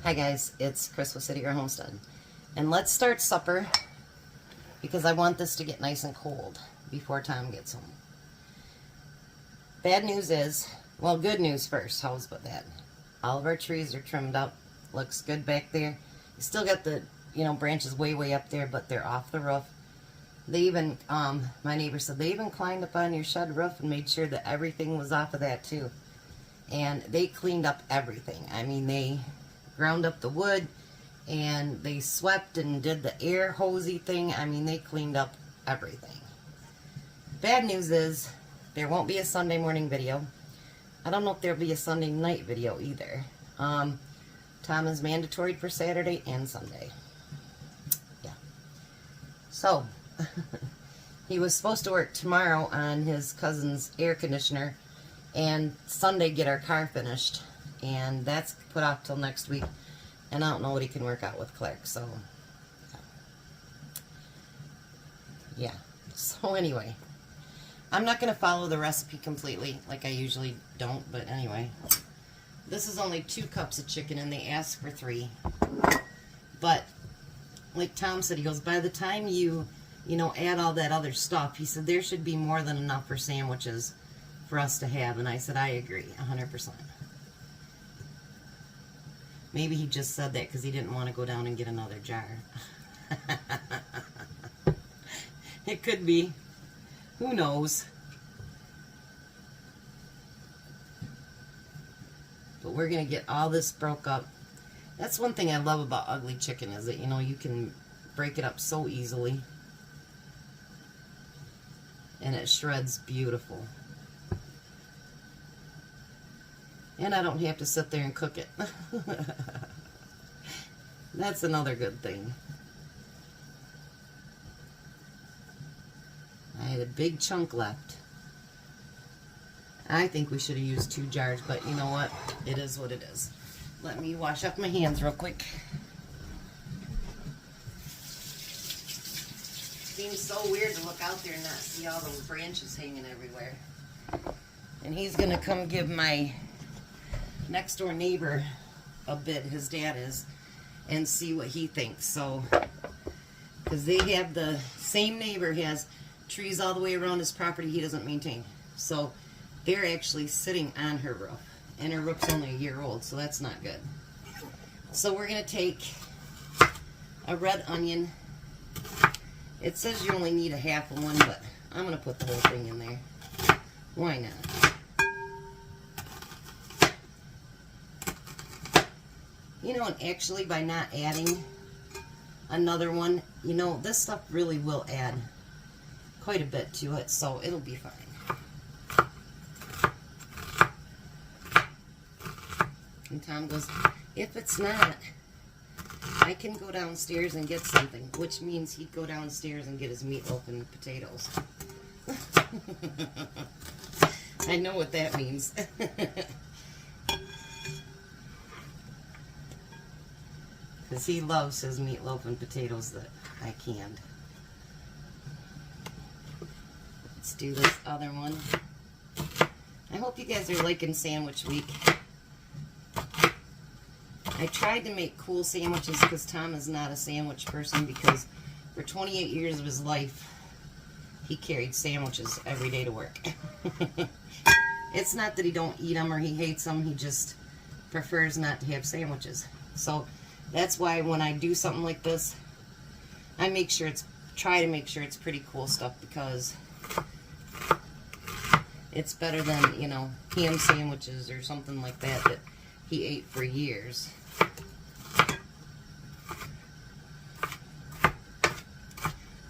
Hi guys, it's Chris with City Girl Homestead. And let's start supper because I want this to get nice and cold before Tom gets home. Bad news is, well, good news first. How's about that? All of our trees are trimmed up. Looks good back there. You still got the, branches way up there, but they're off the roof. They even, my neighbor said, they even climbed up on your shed roof and made sure that everything was off of that too. And they cleaned up everything. I mean, they ground up the wood and they swept and did the air hosey thing. I mean, they cleaned up everything. Bad news is there won't be a Sunday morning video. I don't know if there'll be a Sunday night video either. Tom is mandatory for Saturday and Sunday. Yeah. So, he was supposed to work tomorrow on his cousin's air conditioner and Sunday get our car finished. And that's put off till next week. And I don't know what he can work out with Clark, so yeah. So anyway, I'm not going to follow the recipe completely like I usually don't, but anyway. This is only 2 cups of chicken and they asked for 3. But like Tom said, he goes, by the time you add all that other stuff, he said there should be more than enough for sandwiches for us to have. And I said, I agree, 100%. Maybe he just said that because he didn't want to go down and get another jar. It could be. Who knows? But we're going to get all this broke up. That's one thing I love about ugly chicken is that, you can break it up so easily. And it shreds beautiful. And I don't have to sit there and cook it. That's another good thing. I had a big chunk left. I think we should have used 2 jars, but you know what? It is what it is. Let me wash up my hands real quick. Seems so weird to look out there and not see all those branches hanging everywhere. And he's going to come give my next door neighbor a bid, his dad is, and see what he thinks. So, because they have the same neighbor has trees all the way around his property he doesn't maintain. So they're actually sitting on her roof, and her roof's only a year old, so that's not good. So we're going to take a red onion. It says you only need a half of one, but I'm going to put the whole thing in there. Why not? And actually by not adding another one, this stuff really will add quite a bit to it, so it'll be fine. And Tom goes, if it's not, I can go downstairs and get something, which means he'd go downstairs and get his meatloaf and potatoes. I know what that means. Because he loves his meatloaf and potatoes that I canned. Let's do this other one. I hope you guys are liking Sandwich Week. I tried to make cool sandwiches because Tom is not a sandwich person, because for 28 years of his life, he carried sandwiches every day to work. It's not that he don't eat them or he hates them, he just prefers not to have sandwiches. So that's why when I do something like this, I try to make sure it's pretty cool stuff, because it's better than, ham sandwiches or something like that he ate for years.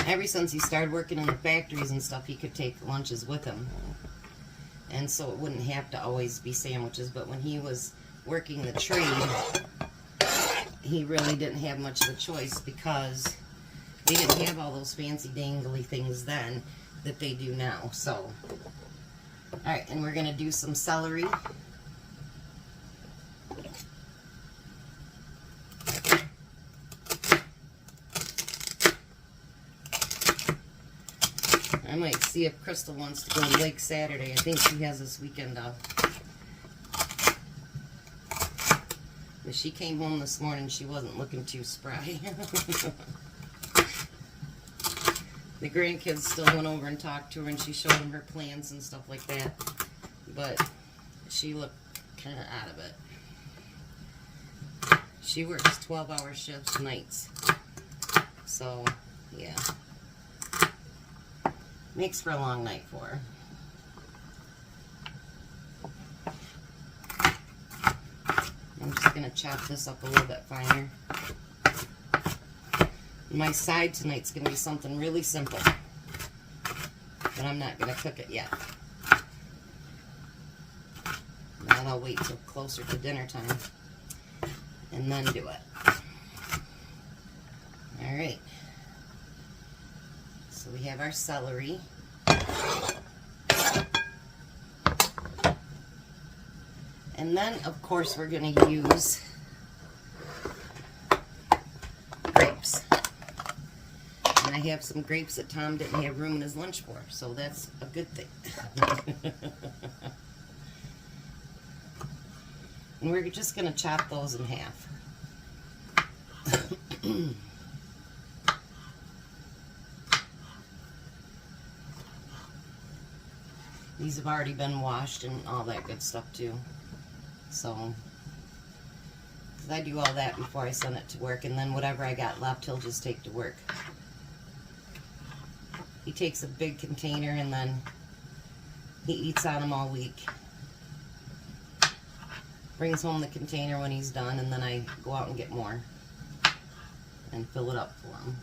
Ever since he started working in the factories and stuff, he could take lunches with him. And so it wouldn't have to always be sandwiches, but when he was working the trade, he really didn't have much of a choice, because they didn't have all those fancy dangly things then that they do now. So, alright, and we're going to do some celery. I might see if Crystal wants to go to Lake Saturday. I think she has this weekend off. Because she came home this morning, she wasn't looking too spry. The grandkids still went over and talked to her, and she showed them her plans and stuff like that. But she looked kind of out of it. She works 12-hour shifts nights. So, yeah. Makes for a long night for her. I'm just going to chop this up a little bit finer. My side tonight's going to be something really simple. But I'm not going to cook it yet. That I'll wait till closer to dinner time. And then do it. Alright. So we have our celery. And then, of course, we're going to use grapes. And I have some grapes that Tom didn't have room in his lunch for, so that's a good thing. And we're just going to chop those in half. These have already been washed and all that good stuff too. So, because I do all that before I send it to work, and then whatever I got left, he'll just take to work. He takes a big container and then he eats on them all week. Brings home the container when he's done, and then I go out and get more and fill it up for him.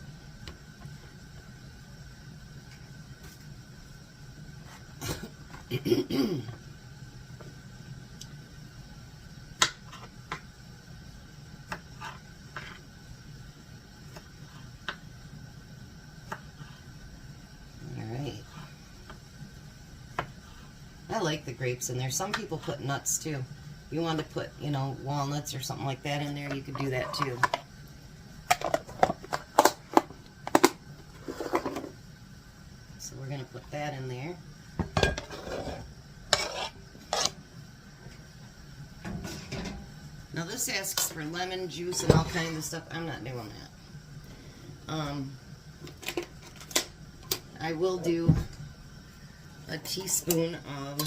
Alright. I like the grapes in there. Some people put nuts too. If you want to put, you know, walnuts or something like that in there, you could do that too. So we're going to put that in there. Now this asks for lemon juice and all kinds of stuff. I'm not doing that. I will do a teaspoon of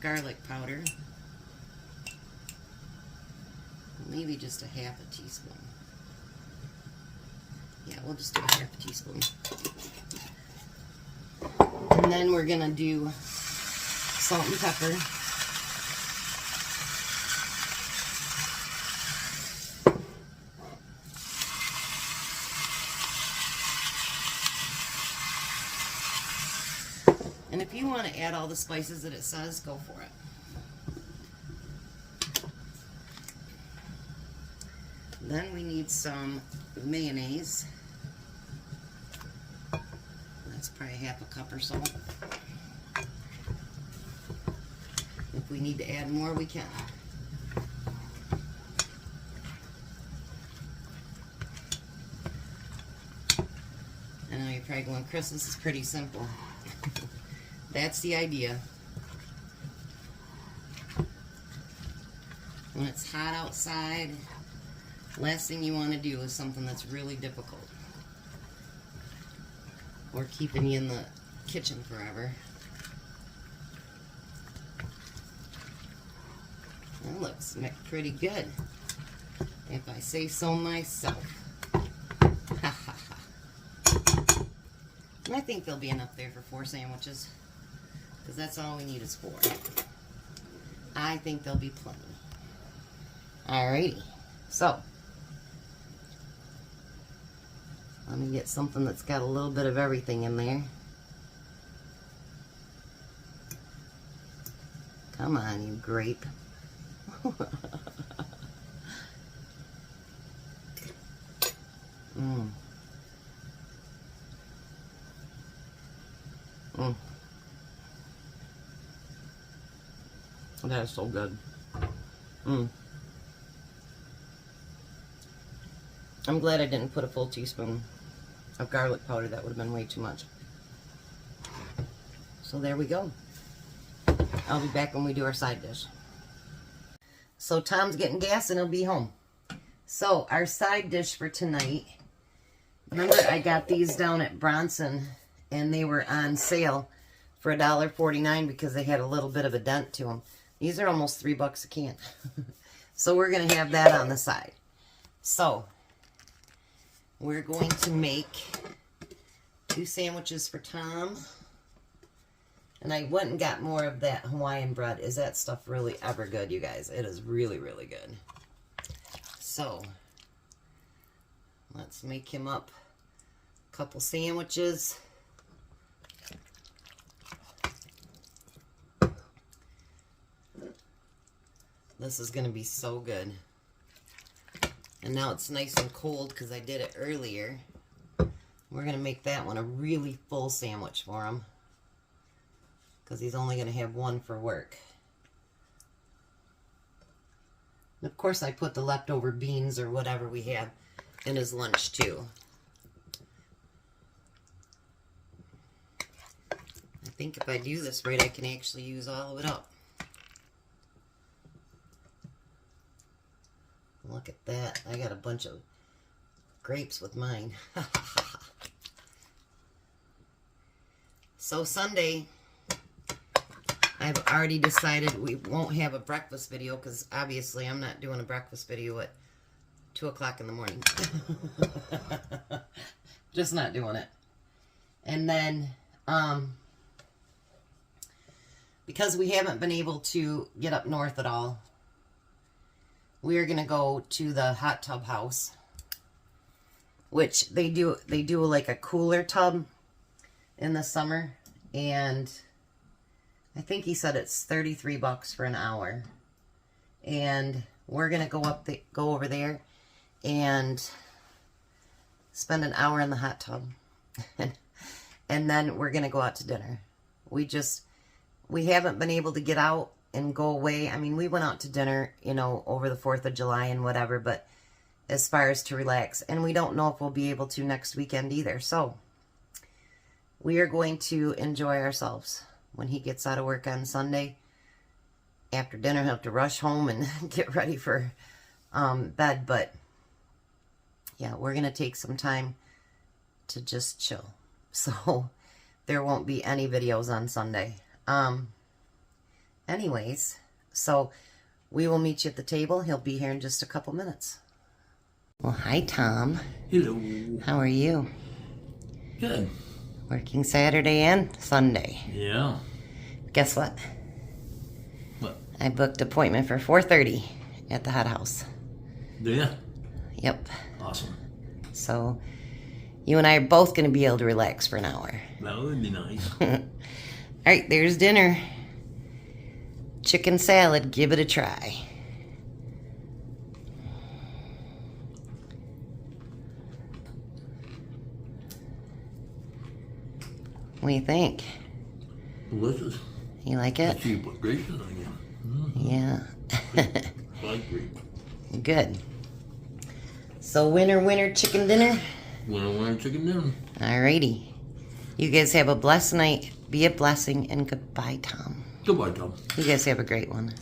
garlic powder. Maybe just a half a teaspoon. Yeah, we'll just do a half a teaspoon. And then we're going to do salt and pepper. And if you want to add all the spices that it says, go for it. Then we need some mayonnaise. That's probably half a cup or so. If we need to add more, we can. I know you're probably going, Chris, this is pretty simple. That's the idea. When it's hot outside, last thing you want to do is something that's really difficult or keeping you in the kitchen forever. That looks pretty good, if I say so myself. And I think there'll be enough there for 4 sandwiches, because that's all we need is 4. I think there'll be plenty. Alrighty, so let me get something that's got a little bit of everything in there. Come on, you grape. Mmm. Mmm. That is so good. Mmm. I'm glad I didn't put a full teaspoon of garlic powder. That would have been way too much. So there we go. I'll be back when we do our side dish. So Tom's getting gas and he'll be home. So our side dish for tonight, remember I got these down at Bronson and they were on sale for $1.49 because they had a little bit of a dent to them. These are almost $3 a can. So we're going to have that on the side. So we're going to make 2 sandwiches for Tom. And I went and got more of that Hawaiian bread. Is that stuff really ever good, you guys? It is really, really good. So let's make him up a couple sandwiches. This is going to be so good. And now it's nice and cold because I did it earlier. We're going to make that one a really full sandwich for him, because he's only going to have one for work. And of course, I put the leftover beans or whatever we have in his lunch too. I think if I do this right, I can actually use all of it up. Look at that. I got a bunch of grapes with mine. So Sunday, I've already decided we won't have a breakfast video because obviously I'm not doing a breakfast video at 2 o'clock in the morning. Just not doing it. And then, because we haven't been able to get up north at all, we are going to go to the hot tub house, which they do like a cooler tub in the summer, and I think he said it's $33 for an hour. And we're going to go over there and spend an hour in the hot tub. And then we're going to go out to dinner. We haven't been able to get out and go away. I mean, we went out to dinner, you know, over the 4th of July and whatever, but as far as to relax, and we don't know if we'll be able to next weekend either. So we are going to enjoy ourselves when he gets out of work on Sunday. After dinner, he'll have to rush home and get ready for bed, but yeah, we're going to take some time to just chill. So there won't be any videos on Sunday. Anyways, so we will meet you at the table. He'll be here in just a couple minutes. Well, hi, Tom. Hello. How are you? Good. Working Saturday and Sunday. Yeah. Guess what? What? I booked appointment for 4:30 at the hot house. Do ya? Yep. Awesome. So you and I are both going to be able to relax for an hour. That would be nice. All right, there's dinner. Chicken salad, give it a try. What do you think? Delicious. You like it? You put grapes in it again. Yeah. I like grapes. Good. So winner chicken dinner? Winner chicken dinner. Alrighty. You guys have a blessed night. Be a blessing, and goodbye, Tom. Goodbye, Tom. You guys have a great one.